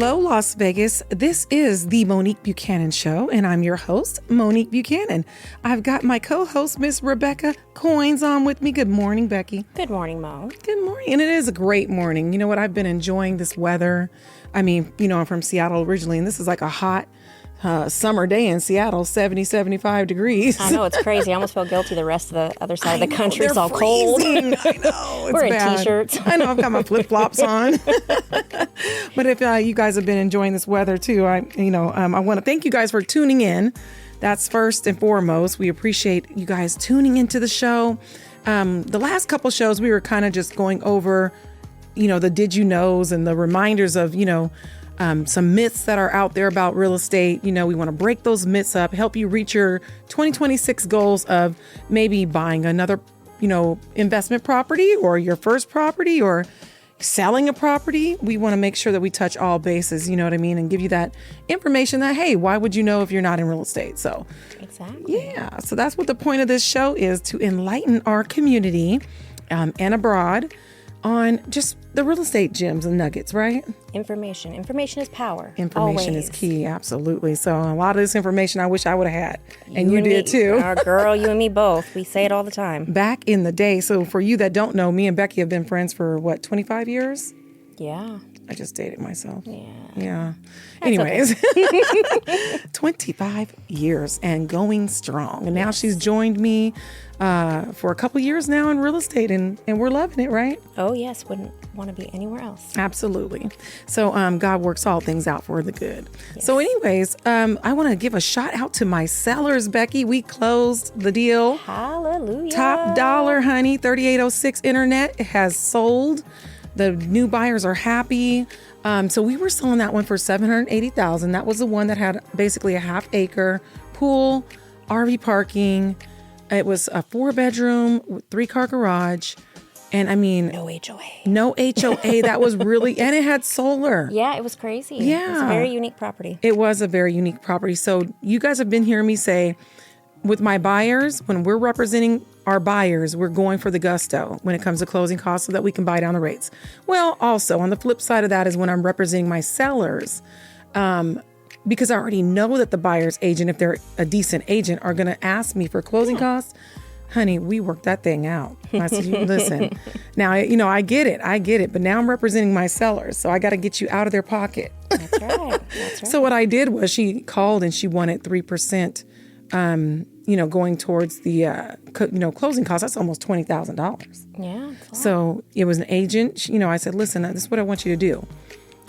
Hello, Las Vegas. This is the Monique Buchanan Show, and I'm your host, Monique Buchanan. I've got my co-host, Miss Rebecca Coins, on with me. Good morning, Becky. Good morning, Mo. Good morning. And it is a great morning. You know what? I've been enjoying this weather. I mean, I'm from Seattle originally, and this is like a hot summer day in Seattle, 70, 75 degrees. I know, it's crazy. I almost feel guilty the rest of the other side of the country. It's all freezing. cold. I know. It's We're bad. in T-shirts. I know. I've got my flip-flops on. But if you guys have been enjoying this weather too, I want to thank you guys for tuning in. That's first and foremost. We appreciate you guys tuning into the show. The last couple shows, we were kind of just going over, the did you knows and the reminders of, some myths that are out there about real estate. We want to break those myths up, help you reach your 2026 goals of maybe buying another, investment property or your first property or selling a property. We want to make sure that we touch all bases, and give you that information that, hey, why would you know if you're not in real estate? So exactly. Yeah. So that's what the point of this show is, to enlighten our community and abroad on just the real estate gems and nuggets, right? Information is power. Information Always. is key. Absolutely. So a lot of this information I wish I would have had. And you and did me. too. Our girl, you and me both. We say it all the time. Back in the day. So for you that don't know, me and Becky have been friends for 25 years? Yeah. I just dated myself. Yeah. Anyways, 25 years and going strong. And now she's joined me for a couple years now in real estate, and we're loving it, right? Oh, yes. Wouldn't want to be anywhere else. Absolutely. So God works all things out for the good. Yes. So anyways, I want to give a shout out to my sellers, Becky. We closed the deal. Hallelujah. Top dollar, honey. 3806 Internet has sold. The new buyers are happy. So we were selling that one for $780,000. That was the one that had basically a half acre pool, RV parking. It was a 4-bedroom, 3-car garage. And I mean, no HOA. No HOA. That was really, and it had solar. Yeah, it was crazy. Yeah. It was a very unique property. It was a very unique property. So you guys have been hearing me say, with my buyers, when we're representing our buyers, we're going for the gusto when it comes to closing costs so that we can buy down the rates. Well, also on the flip side of that is when I'm representing my sellers, because I already know that the buyer's agent, if they're a decent agent, are going to ask me for closing costs. Honey, we worked that thing out. I said, listen, now, I get it. But now I'm representing my sellers. So I got to get you out of their pocket. That's right. So what I did was she called and she wanted 3%. Going towards the, closing costs. That's almost $20,000. Yeah. So it was an agent. I said, listen, this is what I want you to do.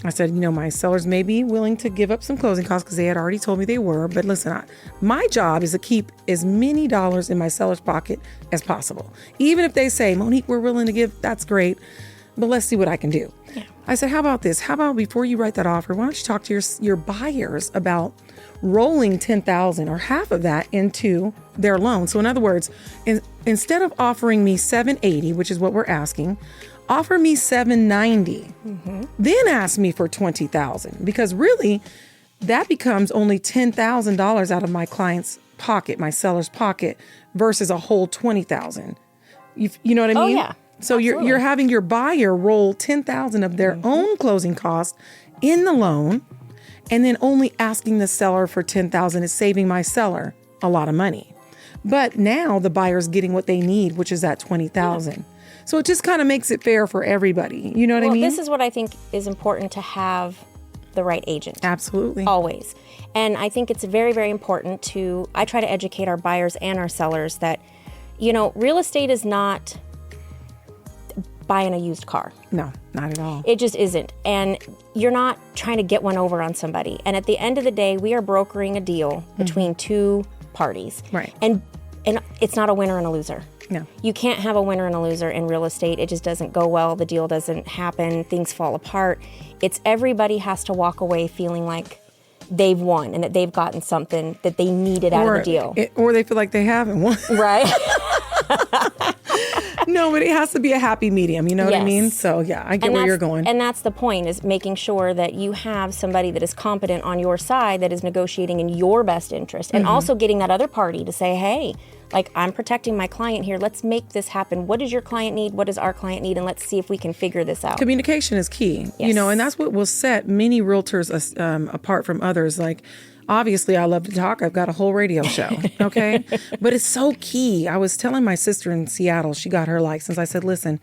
I said, my sellers may be willing to give up some closing costs because they had already told me they were. But listen, my job is to keep as many dollars in my seller's pocket as possible. Even if they say, Monique, we're willing to give, that's great. But let's see what I can do. Yeah. I said, how about this? How about before you write that offer, why don't you talk to your buyers about rolling $10,000 or half of that into their loan? So in other words, instead of offering me $780, which is what we're asking, offer me $790. Mm-hmm. Then ask me for $20,000, because really that becomes only $10,000 out of my client's pocket, my seller's pocket, versus a whole $20,000. You know what I mean? Oh yeah. So you're having your buyer roll $10,000 of their own closing costs in the loan, and then only asking the seller for $10,000 is saving my seller a lot of money. But now the buyer's getting what they need, which is that $20,000. Yeah. So it just kind of makes it fair for everybody. You know what I mean? This is what I think is important, to have the right agent. Absolutely. Always. And I think it's very, very important I try to educate our buyers and our sellers that, real estate is not buying a used car. No, not at all. It just isn't. And you're not trying to get one over on somebody. And at the end of the day, we are brokering a deal between two parties. Right. And it's not a winner and a loser. No. You can't have a winner and a loser in real estate. It just doesn't go well. The deal doesn't happen. Things fall apart. It's everybody has to walk away feeling like they've won and that they've gotten something that they needed out of the deal. Or they feel like they haven't won. Right. No, but it has to be a happy medium. You know what I Yes. mean? So yeah, I get where you're going. And that's the point, is making sure that you have somebody that is competent on your side, that is negotiating in your best interest, and also getting that other party to say, hey, Like, I'm protecting my client here. Let's make this happen. What does your client need? What does our client need? And let's see if we can figure this out. Communication is key, Yes. and that's what will set many realtors apart from others. Like, obviously, I love to talk. I've got a whole radio show, okay? But it's so key. I was telling my sister in Seattle, she got her license. I said, listen,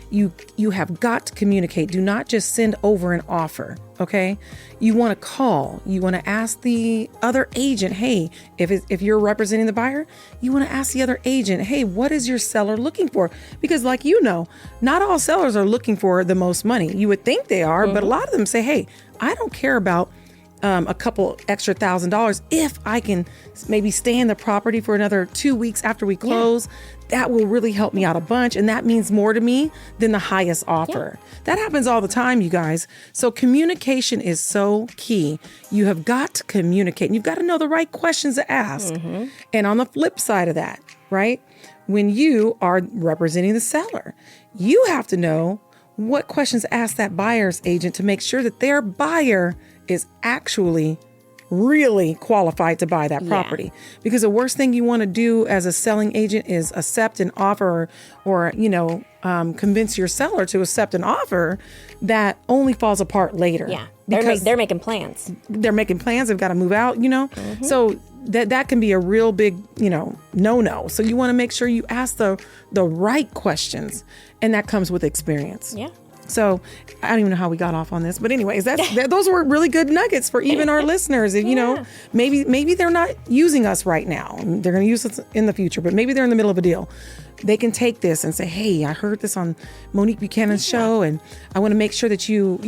you have got to communicate. Do not just send over an offer, okay? You want to call. You want to ask the other agent, hey, if you're representing the buyer, you want to ask the other agent, hey, what is your seller looking for? Because like not all sellers are looking for the most money. You would think they are, but a lot of them say, hey, I don't care about a couple extra $1,000 if I can maybe stay in the property for another 2 weeks after we close. That will really help me out a bunch, and that means more to me than the highest offer. That happens all the time, you guys. So communication is so key. You have got to communicate, and you've got to know the right questions to ask. And on the flip side of that, right, when you are representing the seller, you have to know what questions to ask that buyer's agent to make sure that their buyer is actually really qualified to buy that property. Because the worst thing you want to do as a selling agent is accept an offer or convince your seller to accept an offer that only falls apart later. Yeah, because they're making plans. They're making plans. They've got to move out, So that can be a real big, no-no. So you want to make sure you ask the right questions, and that comes with experience. Yeah. So I don't even know how we got off on this, but anyways, those were really good nuggets for even our listeners. And, maybe they're not using us right now. They're going to use us in the future, but maybe they're in the middle of a deal. They can take this and say, hey, I heard this on Monique Buchanan's show, and I want to make sure that you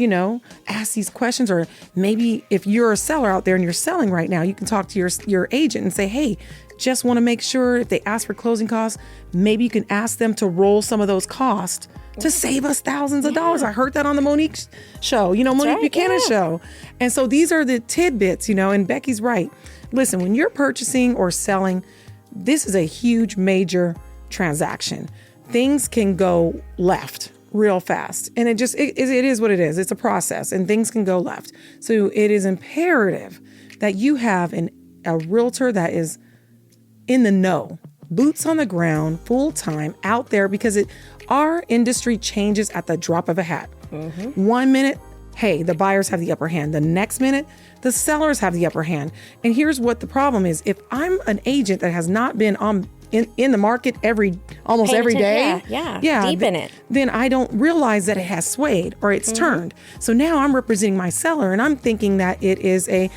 ask these questions. Or maybe if you're a seller out there and you're selling right now, you can talk to your agent and say, hey, just want to make sure if they ask for closing costs, maybe you can ask them to roll some of those costs to save us thousands of dollars. I heard that on the Monique show, Monique Buchanan show. And so these are the tidbits, and Becky's right. Listen, when you're purchasing or selling, this is a huge, major transaction. Things can go left real fast. And it is what it is. It's a process, and things can go left. So it is imperative that you have a realtor that is in the know, boots on the ground, full time out there, because our industry changes at the drop of a hat. 1 minute, hey, the buyers have the upper hand. The next minute, the sellers have the upper hand. And here's what the problem is. If I'm an agent that has not been in the market almost every day, deep in it, then I don't realize that it has swayed or it's turned. So now I'm representing my seller, and I'm thinking that it is a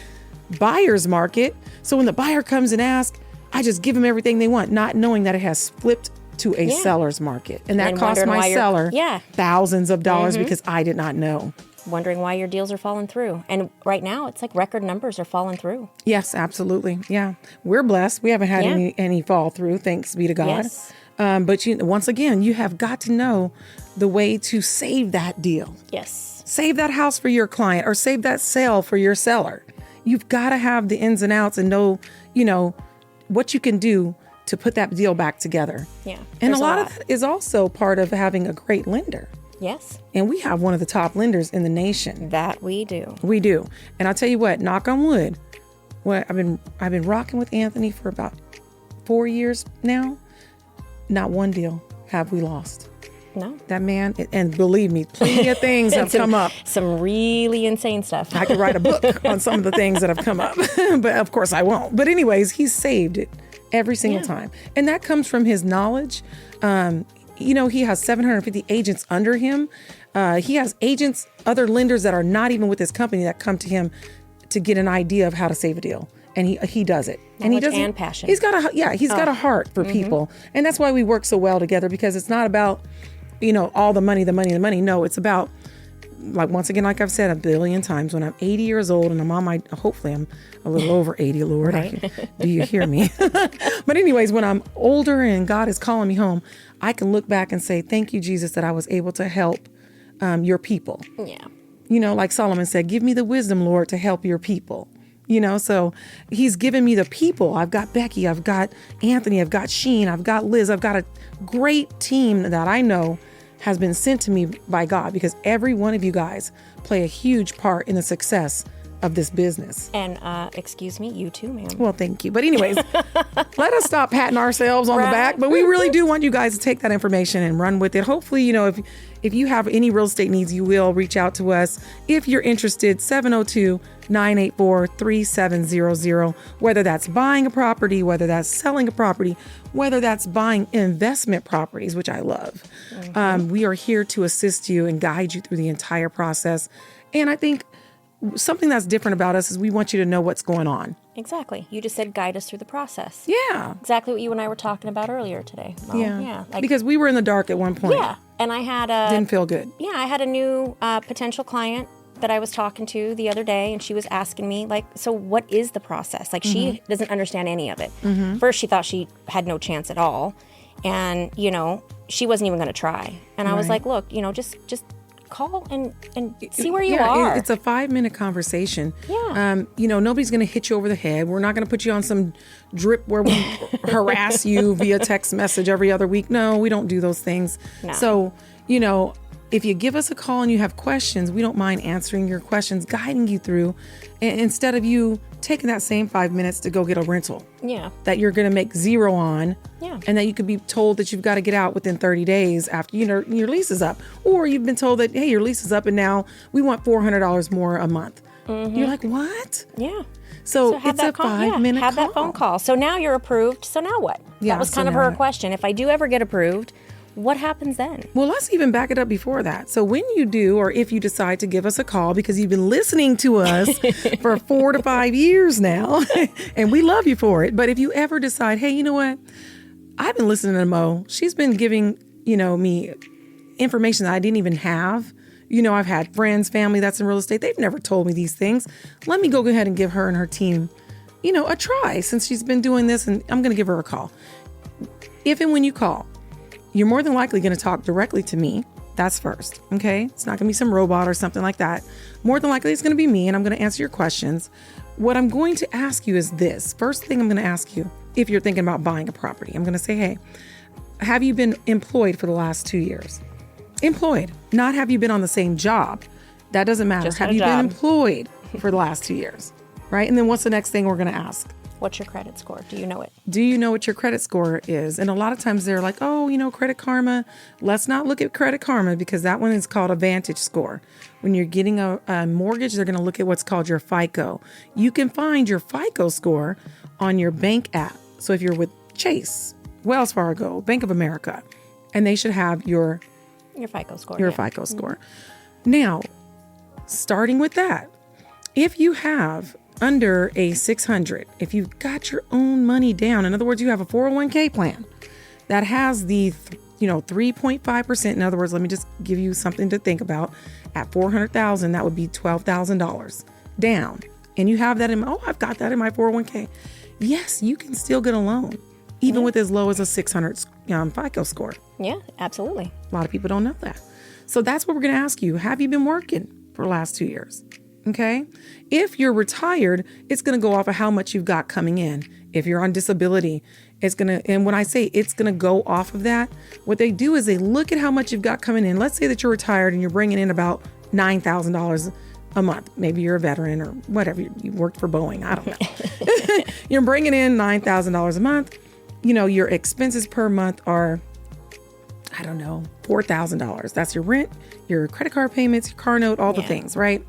buyer's market. So when the buyer comes and asks, I just give them everything they want, not knowing that it has flipped to a seller's market. And that cost my seller thousands of dollars because I did not know. Wondering why your deals are falling through. And right now, it's like record numbers are falling through. Yes, absolutely. Yeah. We're blessed. We haven't had any fall through, thanks be to God. Yes. But once again, you have got to know the way to save that deal. Yes. Save that house for your client, or save that sale for your seller. You've got to have the ins and outs and know, what you can do to put that deal back together. Yeah. And a lot of that is also part of having a great lender. Yes. And we have one of the top lenders in the nation. That we do. We do. And I'll tell you what, knock on wood, I've been rocking with Anthony for about 4 years now. Not one deal have we lost. No. That man, and believe me, plenty of things have come up. Some really insane stuff. I could write a book on some of the things that have come up, but of course I won't. But anyways, he's saved it every single time. And that comes from his knowledge. He has 750 agents under him. He has agents, other lenders that are not even with his company that come to him to get an idea of how to save a deal. And he does it. And he does and passion. He's got a heart for people. And that's why we work so well together, because it's not about, all the money. No, it's about, once again, like I've said a billion times, when I'm 80 years old and hopefully I'm a little over 80, Lord. Right. Do you hear me? But anyways, when I'm older and God is calling me home, I can look back and say, thank you, Jesus, that I was able to help your people. Yeah. Like Solomon said, give me the wisdom, Lord, to help your people. So he's given me the people. I've got Becky, I've got Anthony, I've got Sheen, I've got Liz. I've got a great team that I know has been sent to me by God, because every one of you guys play a huge part in the success of this business. And excuse me, you too, ma'am. Well, thank you. But anyways, let us stop patting ourselves on the back. But we really do want you guys to take that information and run with it. Hopefully, if you have any real estate needs, you will reach out to us. If you're interested, 702-984-3700, whether that's buying a property, whether that's selling a property, whether that's buying investment properties, which I love. We are here to assist you and guide you through the entire process. And I think something that's different about us is we want you to know what's going on. Exactly. You just said guide us through the process. Yeah. Exactly what you and I were talking about earlier today. Well, yeah. Because we were in the dark at one point. Yeah. And I had didn't feel good. Yeah. I had a new potential client that I was talking to the other day, and she was asking me, like, so what is the process? Like, she doesn't understand any of it. First, she thought she had no chance at all. And, she wasn't even going to try. And I was like, look, just call and see where you are. It's a 5-minute conversation. Yeah. Nobody's going to hit you over the head. We're not going to put you on some drip where we harass you via text message every other week. No, we don't do those things. No. So, if you give us a call and you have questions, we don't mind answering your questions, guiding you through, instead of you taking that same 5 minutes to go get a rental. Yeah. That you're going to make zero on. Yeah. And that you could be told that you've got to get out within 30 days after your lease is up. Or you've been told that, hey, your lease is up and now we want $400 more a month. You're like, what? Yeah. So it's a 5-minute call. Have that phone call. So now you're approved. So now what? Yeah, that was kind of her question. If I do ever get approved, what happens then? Well, let's even back it up before that. So when you do, or if you decide to give us a call, because you've been listening to us for 4 to 5 years now, and we love you for it. But if you ever decide, hey, you know what? I've been listening to Mo. She's been giving, me information that I didn't even have. I've had friends, family that's in real estate. They've never told me these things. Let me go ahead and give her and her team, a try since she's been doing this, and I'm going to give her a call. If and when you call, you're more than likely going to talk directly to me. That's first, okay? It's not going to be some robot or something like that. More than likely, it's going to be me, and I'm going to answer your questions. What I'm going to ask you is this. First thing I'm going to ask you, if you're thinking about buying a property, I'm going to say, hey, have you been employed for the last 2 years? Employed, not have you been on the same job. That doesn't matter. Just have you been employed for the last 2 years, right? And then what's the next thing we're going to ask? What's your credit score? Do you know it? Do you know what your credit score is? And a lot of times they're like, oh, Credit Karma. Let's not look at Credit Karma because that one is called a Vantage score. When you're getting a mortgage, they're going to look at what's called your FICO. You can find your FICO score on your bank app. So if you're with Chase, Wells Fargo, Bank of America, and they should have your FICO score. FICO score. Now, starting with that, if you have under a 600, if you've got your own money down, in other words, you have a 401k plan that has the 3.5%. In other words, let me just give you something to think about. At 400,000, that would be $12,000 down. And you have that I've got that in my 401k. Yes, you can still get a loan, even with as low as a 600 FICO score. Yeah, absolutely. A lot of people don't know that. So that's what we're going to ask you. Have you been working for the last 2 years? Okay. If you're retired, it's going to go off of how much you've got coming in. If you're on disability, it's going to, and when I say it's going to go off of that, what they do is they look at how much you've got coming in. Let's say that you're retired and you're bringing in about $9,000 a month. Maybe you're a veteran or whatever. You worked for Boeing. I don't know. You're bringing in $9,000 a month. Your expenses per month are, I don't know, $4,000. That's your rent, your credit card payments, your car note, all the things, right?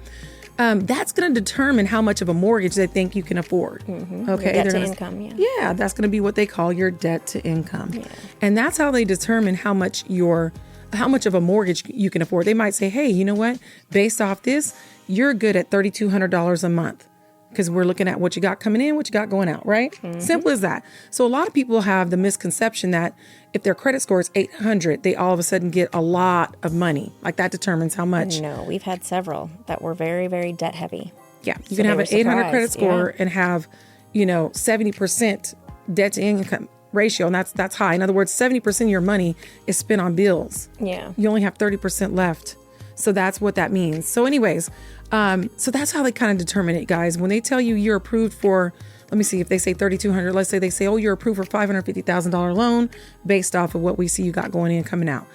That's going to determine how much of a mortgage they think you can afford. Okay, debt to income. Yeah, that's going to be what they call your debt to income, and that's how they determine how much of a mortgage you can afford. They might say, hey, you know what? Based off this, you're good at $3,200 a month. Because we're looking at what you got coming in, what you got going out, right? Simple as that. So a lot of people have the misconception that if their credit score is 800, they all of a sudden get a lot of money. Like that determines how much. No, we've had several that were very, very debt heavy. Yeah, you can have an 800 credit score and have, 70% debt to income ratio, and that's high. In other words, 70% of your money is spent on bills. Yeah. You only have 30% left. So that's what that means. So anyways, so that's how they kind of determine it, guys. When they tell you you're approved for, let me see, if they say 3,200, let's say they say, oh, you're approved for $550,000 loan based off of what we see you got going in, coming out.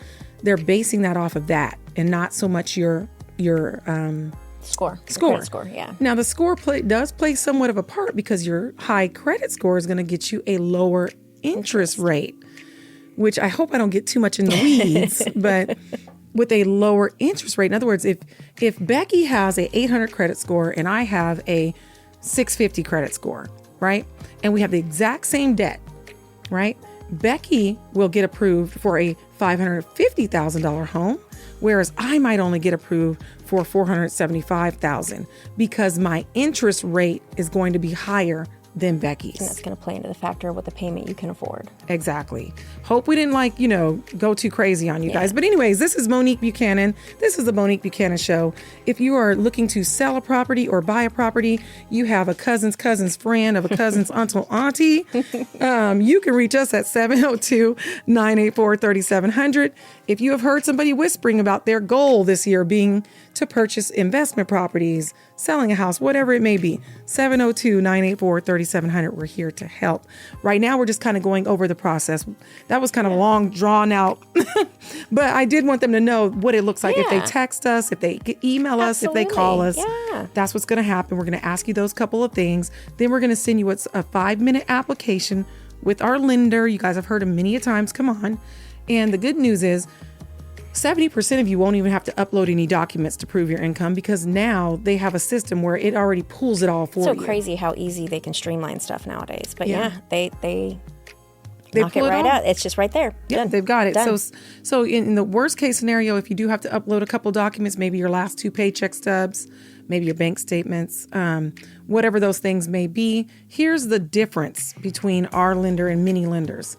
They're basing that off of that and not so much your Score. Score. Score, yeah. Now, the score does play somewhat of a part because your high credit score is going to get you a lower interest rate, which I hope I don't get too much in the weeds, but with a lower interest rate, in other words, if Becky has a 800 credit score and I have a 650 credit score, right? And we have the exact same debt, right? Becky will get approved for a $550,000 home, whereas I might only get approved for $475,000 because my interest rate is going to be higher than Becky's. And that's going to play into the factor of what the payment you can afford. Exactly. Hope we didn't go too crazy on you guys. But anyways, this is Monique Buchanan. This is the Monique Buchanan Show. If you are looking to sell a property or buy a property, you have a cousin's friend of a cousin's auntie, you can reach us at 702-984-3700. If you have heard somebody whispering about their goal this year being to purchase investment properties, selling a house, whatever it may be, 702-984-3700. We're here to help. Right now, we're just kind of going over the process. That was kind of long, drawn out, but I did want them to know what it looks like if they text us, if they email us, if they call us. Yeah. That's what's going to happen. We're going to ask you those couple of things. Then we're going to send you a 5-minute application with our lender. You guys have heard him many a times. Come on. And the good news is 70% of you won't even have to upload any documents to prove your income because now they have a system where it already pulls it all for you. So crazy how easy they can streamline stuff nowadays. But they knock pull it right off. out. It's just right there. Yeah, Done. they've got it. Done. So in the worst case scenario, if you do have to upload a couple documents, maybe your last 2 paycheck stubs, maybe your bank statements, whatever those things may be, here's the difference between our lender and many lenders.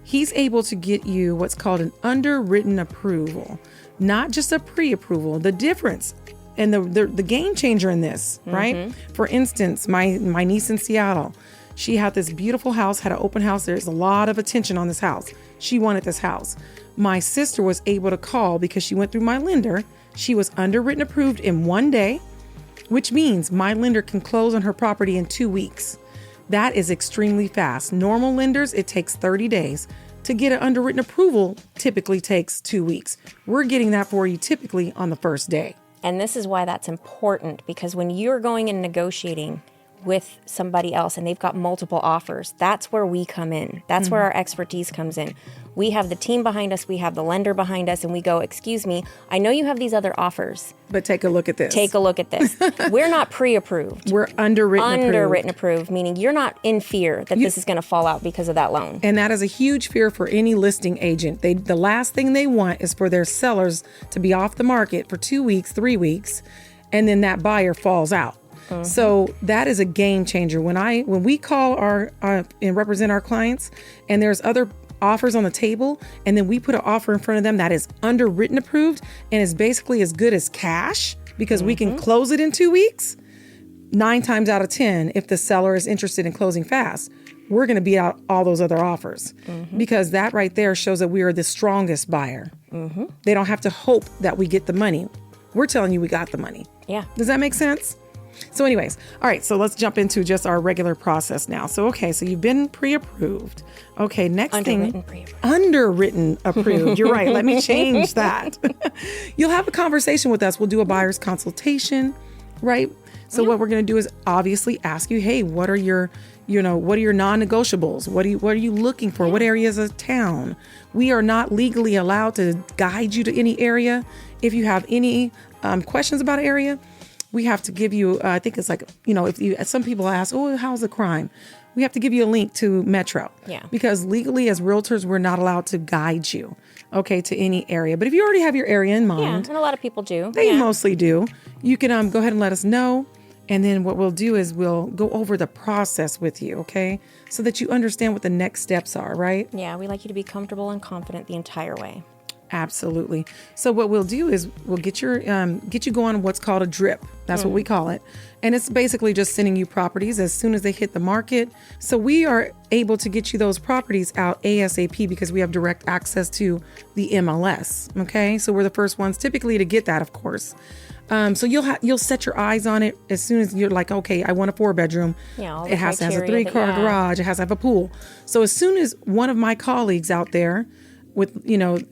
He's able to get you what's called an underwritten approval, not just a pre-approval. The difference and the game changer in this, right? For instance, my niece in Seattle, she had this beautiful house, had an open house. There's a lot of attention on this house. She wanted this house. My sister was able to call because she went through my lender. She was underwritten approved in 1 day, which means my lender can close on her property in 2 weeks. That is extremely fast. Normal lenders, it takes 30 days. To get an underwritten approval typically takes 2 weeks. We're getting that for you typically on the first day. And this is why that's important, because when you're going and negotiating with somebody else and they've got multiple offers, that's where we come in. That's where our expertise comes in. We have the team behind us, we have the lender behind us, and we go, excuse me, I know you have these other offers. But take a look at this. Take a look at this. We're not pre-approved. We're underwritten approved, meaning you're not in fear that this is going to fall out because of that loan. And that is a huge fear for any listing agent. The last thing they want is for their sellers to be off the market for 2 weeks, 3 weeks, and then that buyer falls out. So that is a game changer. When we call our and represent our clients, and there's other offers on the table, and then we put an offer in front of them that is underwritten approved and is basically as good as cash because we can close it in 2 weeks. 9 times out of 10, if the seller is interested in closing fast, we're going to beat out all those other offers because that right there shows that we are the strongest buyer. They don't have to hope that we get the money. We're telling you we got the money. Yeah. Does that make sense? So anyways, all right, so let's jump into just our regular process now. So you've been pre-approved. Okay, next Underwritten, thing. pre-approved. Underwritten approved. You're right. Let me change that. You'll have a conversation with us. We'll do a buyer's consultation, right? So what we're going to do is obviously ask you, hey, what are your non-negotiables? What are you looking for? What areas of town? We are not legally allowed to guide you to any area. If you have any questions about an area, we have to give you, I think it's some people ask, oh, how's the crime? We have to give you a link to Metro. Yeah. Because legally as realtors, we're not allowed to guide you, to any area. But if you already have your area in mind. Yeah, and a lot of people do. They mostly do. You can go ahead and let us know. And then what we'll do is we'll go over the process with you, okay? So that you understand what the next steps are, right? Yeah, we like you to be comfortable and confident the entire way. Absolutely. So what we'll do is we'll get you going on what's called a drip. That's what we call it. And it's basically just sending you properties as soon as they hit the market. So we are able to get you those properties out ASAP because we have direct access to the MLS. Okay. So we're the first ones typically to get that, of course. So you'll set your eyes on it as soon as you're like, okay, I want a 4-bedroom. Yeah, it has to have a 3-car garage. It has to have a pool. So as soon as one of my colleagues out there with,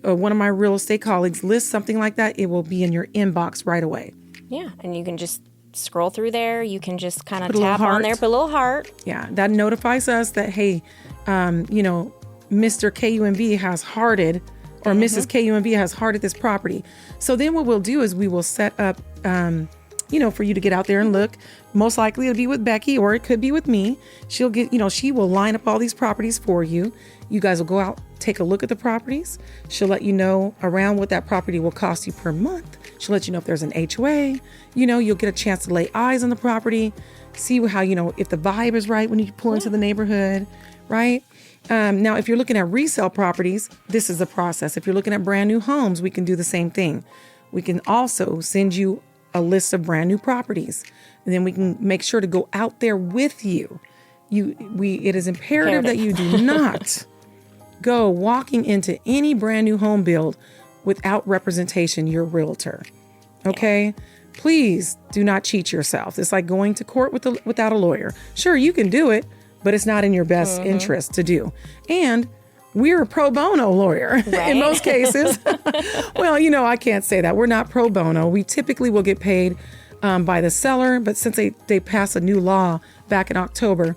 one of my real estate colleagues lists something like that, it will be in your inbox right away. Yeah, and you can just scroll through there. You can just kind of Put a little tap on there, heart. put a little heart. Yeah, that notifies us that, hey, Mr. KUMV has hearted, or Mrs. KUMV has hearted this property. So then what we'll do is we will set up, for you to get out there and look. Most likely it'll be with Becky, or it could be with me. She'll get, she will line up all these properties for you. You guys will go out, take a look at the properties. She'll let you know around what that property will cost you per month. She'll let you know if there's an HOA. You'll get a chance to lay eyes on the property, see how, if the vibe is right when you pull into the neighborhood, right? Now, if you're looking at resale properties, this is the process. If you're looking at brand new homes, we can do the same thing. We can also send you a list of brand new properties, and then we can make sure to go out there with you. It is imperative that you do not go walking into any brand new home build without representation, your realtor. Okay? Please do not cheat yourself. It's like going to court without a lawyer. Sure, you can do it, but it's not in your best interest to do. And we're a pro bono lawyer in most cases. Well, I can't say that. We're not pro bono. We typically will get paid by the seller, but since they passed a new law back in October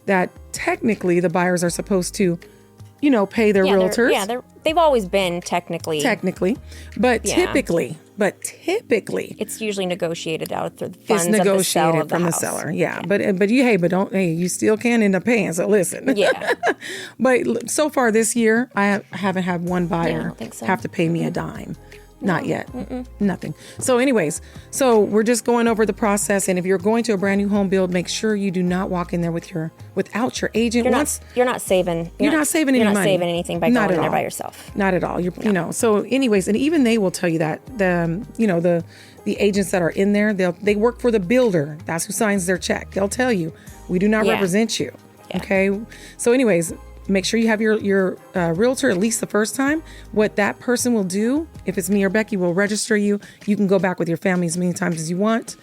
that technically the buyers are supposed to, pay their realtors. They've always been technically, but typically, it's usually negotiated out through the it's funds negotiated of the from the house. seller. Yeah. But you still can end up paying. So listen. Yeah. But so far this year, I haven't had one buyer don't think so. have to pay me a dime. Not yet. Nothing. So anyways, we're just going over the process. And if you're going to a brand new home build, make sure you do not walk in there without your agent. You're not saving. You're not saving any money. You're not saving anything by going in there by yourself. Not at all. So anyways, and even they will tell you that the agents that are in there, they work for the builder. That's who signs their check. They'll tell you, we do not represent you. Yeah. Okay. So anyways, make sure you have your realtor at least the first time. What that person will do, if it's me or Becky, will register you. You can go back with your family as many times as you want,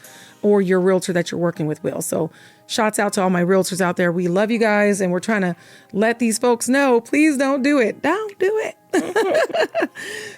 or your realtor that you're working with will. So shouts out to all my realtors out there. We love you guys, and we're trying to let these folks know, please don't do it. Don't do it.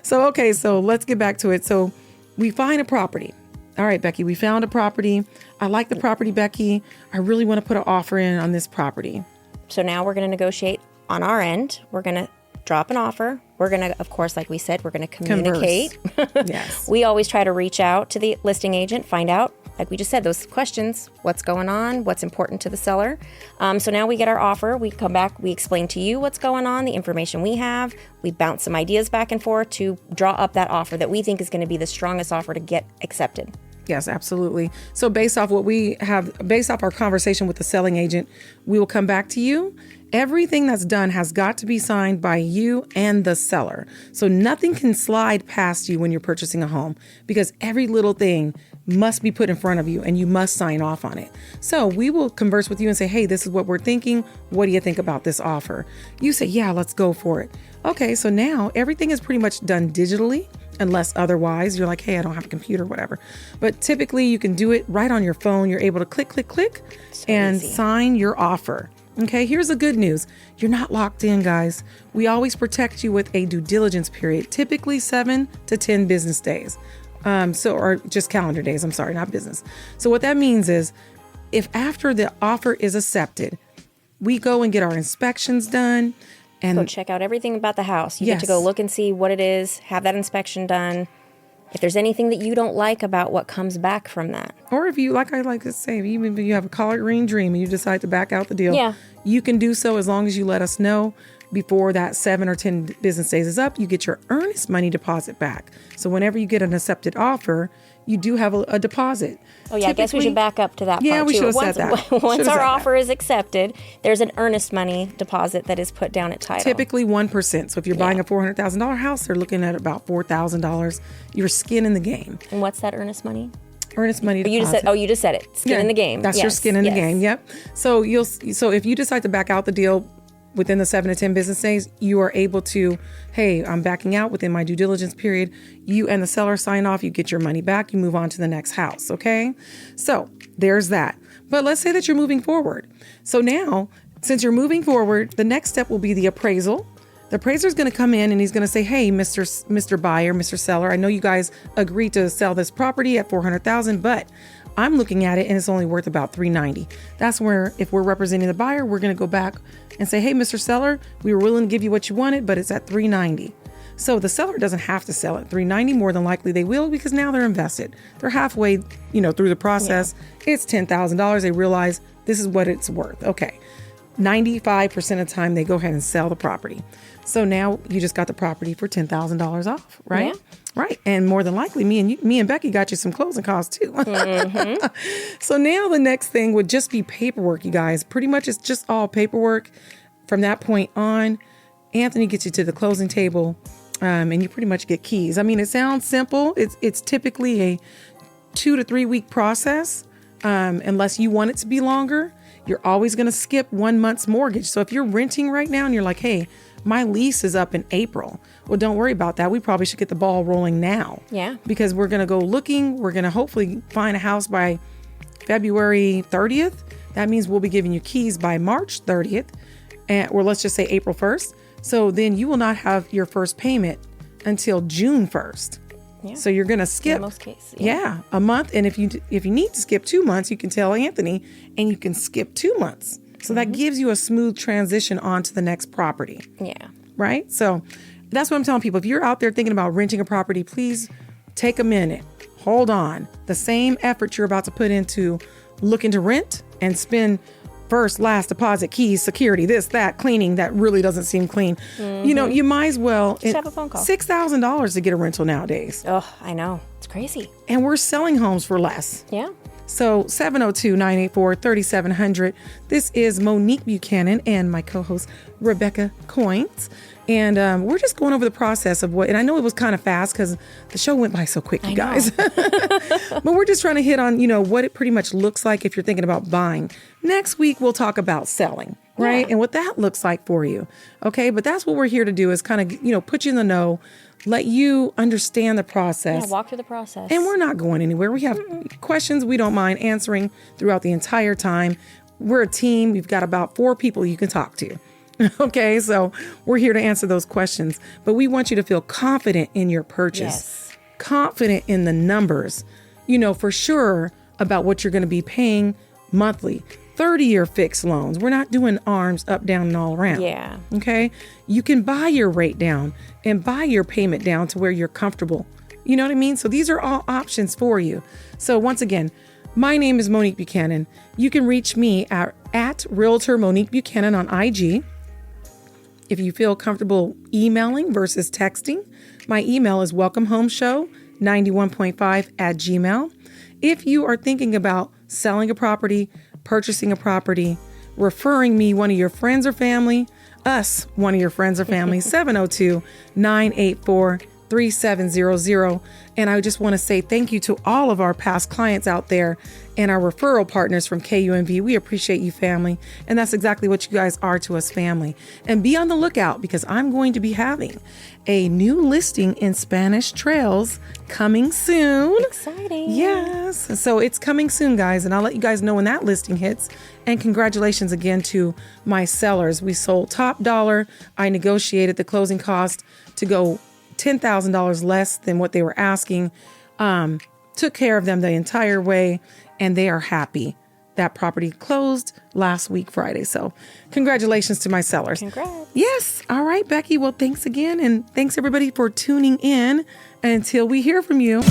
So let's get back to it. So we find a property. All right, Becky, we found a property. I like the property, Becky. I really want to put an offer in on this property. So now we're going to negotiate on our end. We're going to drop an offer. We're going to, of course, like we said, we're going to communicate. Yes. We always try to reach out to the listing agent, find out, like we just said, those questions, what's going on, what's important to the seller. So now we get our offer. We come back, we explain to you what's going on, the information we have. We bounce some ideas back and forth to draw up that offer that we think is going to be the strongest offer to get accepted. Yes, absolutely. So based off our conversation with the selling agent, we will come back to you. Everything that's done has got to be signed by you and the seller. So nothing can slide past you when you're purchasing a home, because every little thing must be put in front of you and you must sign off on it. So we will converse with you and say, hey, this is what we're thinking. What do you think about this offer? You say, yeah, let's go for it. Okay, so now everything is pretty much done digitally, unless otherwise you're like, hey, I don't have a computer, whatever. But typically you can do it right on your phone. You're able to click, and sign your offer. Okay, here's the good news. You're not locked in, guys. We always protect you with a due diligence period, typically 7 to 10 business days. Or just calendar days. I'm sorry, not business. So what that means is, if after the offer is accepted, we go and get our inspections done, and go check out everything about the house. You get to go look and see what it is, have that inspection done. If there's anything that you don't like about what comes back from that. Or if you, like I like to say, even if you have a collard green dream and you decide to back out the deal, you can do so as long as you let us know before that 7 or 10 business days is up. You get your earnest money deposit back. So whenever you get an accepted offer, you do have a deposit. Oh, yeah, I guess we should back up to that part, too. Yeah, we should have said that. Once our offer is accepted, there's an earnest money deposit that is put down at title. Typically 1%. So if you're buying a $400,000 house, they're looking at about $4,000. Your skin in the game. And what's that earnest money? Earnest money deposit. You just said it. Skin in the game. That's your skin in the game. Yep. So if you decide to back out the deal within the 7 to 10 business days, you are able to, hey, I'm backing out within my due diligence period. You and the seller sign off, you get your money back, you move on to the next house, okay? So there's that. But let's say that you're moving forward. So now, since you're moving forward, the next step will be the appraisal. The appraiser is going to come in and he's going to say, hey, Mr. Buyer, Mr. Seller, I know you guys agreed to sell this property at $400,000, but I'm looking at it and it's only worth about $390,000. That's where, if we're representing the buyer, we're going to go back and say, hey, Mr. Seller, we were willing to give you what you wanted, but it's at $390,000. So the seller doesn't have to sell at $390,000. More than likely they will, because now they're invested. They're halfway, through the process. Yeah. It's $10,000. They realize this is what it's worth. Okay. 95% of the time they go ahead and sell the property. So now you just got the property for $10,000 off, right? Yeah. Right. And more than likely me and Becky got you some closing costs too. Mm-hmm. So now the next thing would just be paperwork, you guys. Pretty much it's just all paperwork. From that point on, Anthony gets you to the closing table, and you pretty much get keys. I mean, it sounds simple. It's typically a 2 to 3 week process, unless you want it to be longer. You're always going to skip 1 month's mortgage. So if you're renting right now and you're like, hey, my lease is up in April. Well, don't worry about that. We probably should get the ball rolling now. Yeah. Because we're going to go looking. We're going to hopefully find a house by February 30th. That means we'll be giving you keys by March 30th, or let's just say April 1st. So then you will not have your first payment until June 1st. Yeah. So you're going to skip, in most cases, a month. And if you need to skip 2 months, you can tell Anthony and you can skip 2 months. So that gives you a smooth transition onto the next property. Yeah. Right? So that's what I'm telling people. If you're out there thinking about renting a property, please take a minute. Hold on. The same effort you're about to put into looking to rent and spend first, last, deposit, keys, security, this, that, cleaning, that really doesn't seem clean. Mm-hmm. You might as well. Just have a phone call. $6,000 to get a rental nowadays. Oh, I know. It's crazy. And we're selling homes for less. Yeah. So 702-984-3700. This is Monique Buchanan and my co-host Rebecca Coins. And we're just going over the process of and I know it was kind of fast because the show went by so quick, you guys. But we're just trying to hit on, what it pretty much looks like if you're thinking about buying. Next week, we'll talk about selling, right? Yeah. And what that looks like for you. Okay. But that's what we're here to do, is kind of, put you in the know, let you understand the process. Yeah, walk through the process. And we're not going anywhere. We have questions we don't mind answering throughout the entire time. We're a team. We've got about 4 people you can talk to. Okay, so we're here to answer those questions, but we want you to feel confident in your purchase, confident in the numbers, for sure about what you're going to be paying monthly. 30-year fixed loans. We're not doing arms up, down, and all around. Yeah. Okay. You can buy your rate down and buy your payment down to where you're comfortable. You know what I mean? So these are all options for you. So once again, my name is Monique Buchanan. You can reach me at Realtor Monique Buchanan on IG. If you feel comfortable emailing versus texting, my email is welcomehomeshow91.5@gmail. If you are thinking about selling a property, purchasing a property, referring me one of your friends or family, one of your friends or family, 702-984-3700. And I just want to say thank you to all of our past clients out there and our referral partners from KUMV. We appreciate you, family. And that's exactly what you guys are to us, family. And be on the lookout, because I'm going to be having a new listing in Spanish Trails coming soon. Exciting. Yes. So it's coming soon, guys. And I'll let you guys know when that listing hits. And congratulations again to my sellers. We sold top dollar. I negotiated the closing cost to go $10,000 less than what they were asking. Took care of them the entire way, and they are happy. That property closed last week, Friday. So congratulations to my sellers. Congrats. Yes. All right, Becky. Well, thanks again. And thanks everybody for tuning in. Until we hear from you.